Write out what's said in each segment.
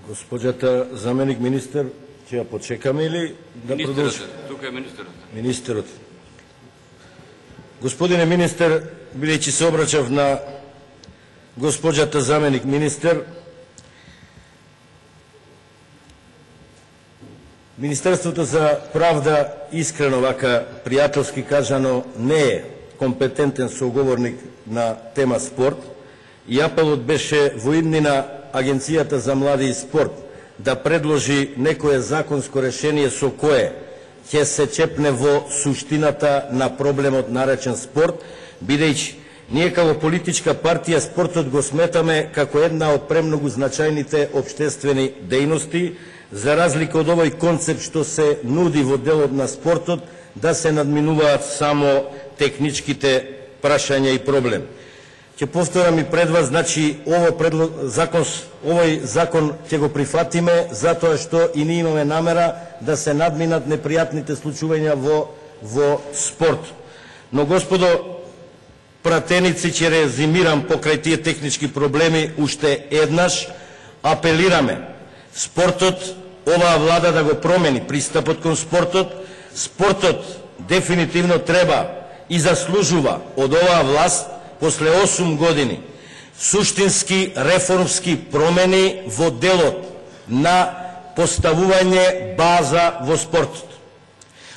Госпожата заменик министър, ќе ја почекаме или да продолжи? Тука е министерот. Министерот. Господине министър, бидејќи се обраќав на госпожата заменик министър, Министерството за правда, искрено вака пријателски кажано, не е компетентен соговорник на тема спорт и апелот беше во иднина Агенцијата за млади и спорт да предложи некое законско решение со кое ќе се чепне во суштината на проблемот наречен спорт, бидејќи ние како политичка партија спортот го сметаме како една од премногу значајните општествени дејности, за разлика од овој концепт што се нуди во делот на спортот, да се надминуваат само техничките прашања и проблем. Ќе повторам и пред вас, значи овој закон ќе го прифатиме затоа што и ние имаме намера да се надминат непријатните случувања во спорт. Но господо пратеници, ќе резимирам покрај тие технички проблеми уште еднаш, апелираме спортот, оваа влада да го промени пристапот кон спортот. Спортот дефинитивно треба и заслужува од оваа власт после 8 години суштински реформски промени во делот на поставување база во спортот.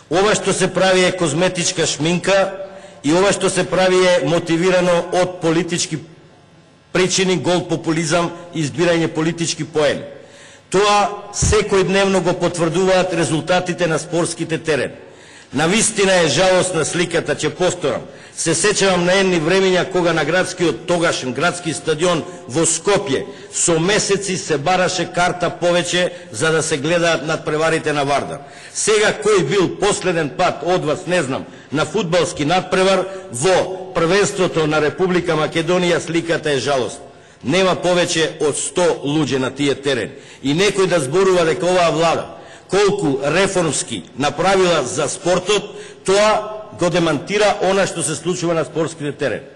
Ова што се прави е козметичка шминка и ова што се прави е мотивирано од политички причини, гол популизам и избирање политички поени. Тоа секојдневно го потврдуваат резултатите на спортските терени. Навистина е жалосна сликата, ќе повторам. Се сеќавам на едни времења кога на градскиот тогашен градски стадион во Скопје со месеци се бараше карта повеќе за да се гледаат надпреварите на Вардар. Сега кој бил последен пат од вас, не знам, на фудбалски надпревар во првенството на Република Македонија, сликата е жалостна. Нема повеќе од 100 луѓе на тие терени. И некој да зборува дека оваа влада колку реформски направила за спортот, тоа го демантира она што се случува на спортските терени.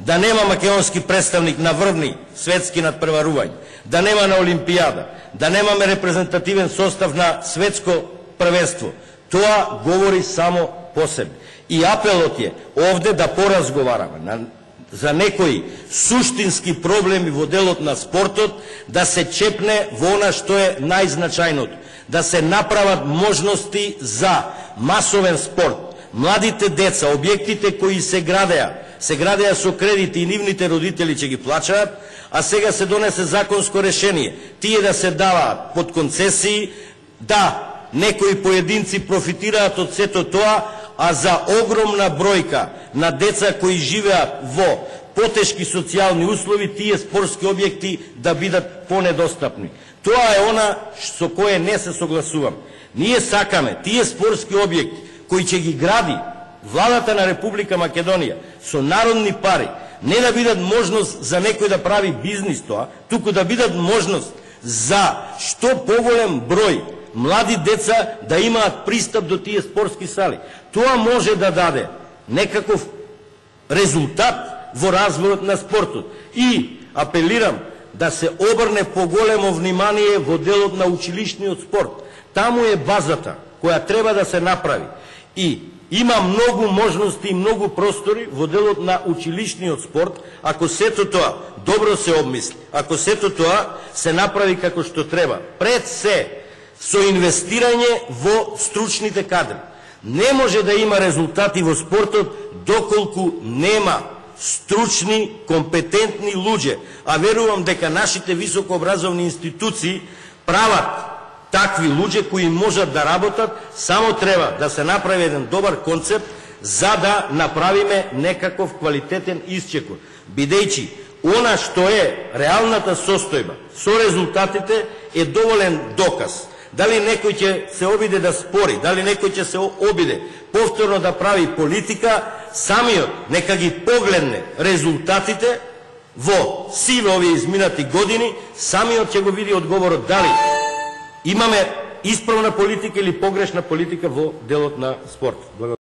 Да нема македонски представник на врвни светски надпреварувања, да нема на Олимпијада, да немаме репрезентативен состав на светско првенство, тоа говори само по себе. И апелот е овде да поразговараме за некои суштински проблеми во делот на спортот, да се чепне во она што е најзначајното, да се направат можности за масовен спорт. Младите деца, објектите кои се градеа со кредити и нивните родители ќе ги плачаат, а сега се донесе законско решение, тие да се даваат под концесии, да некои поединци профитираат од сето тоа, а за огромна бројка на деца кои живеат во потешки социјални услови, тие спортски објекти да бидат понедостапни. Тоа е она со кое не се согласувам. Ние сакаме тие спортски објекти кои ќе ги гради владата на Република Македонија со народни пари, не да бидат можност за некој да прави бизнис тоа, туку да бидат можност за што поголем број млади деца да имаат пристап до тие спортски сали. Тоа може да даде некаков резултат во развојот на спортот. И апелирам да се обрне поголемо внимание во делот на училишниот спорт. Таму е базата која треба да се направи. И има многу можности и многу простори во делот на училишниот спорт, ако сето тоа добро се обмисли, ако сето тоа се направи како што треба. Пред се со инвестирање во стручните кадри. Не може да има резултати во спортот доколку нема стручни, компетентни луѓе. А верувам дека нашите високообразовни институции прават такви луѓе кои можат да работат, само треба да се направи еден добар концепт за да направиме некаков квалитетен исчекор. Бидејќи она што е реалната состојба со резултатите е доволен доказ. Дали некој ќе се обиде да спори, дали некој ќе се обиде повторно да прави политика, самиот нека ги погледне резултатите во сиве овие изминати години, самиот ќе го види одговорот дали имаме исправна политика или погрешна политика во делот на спорт.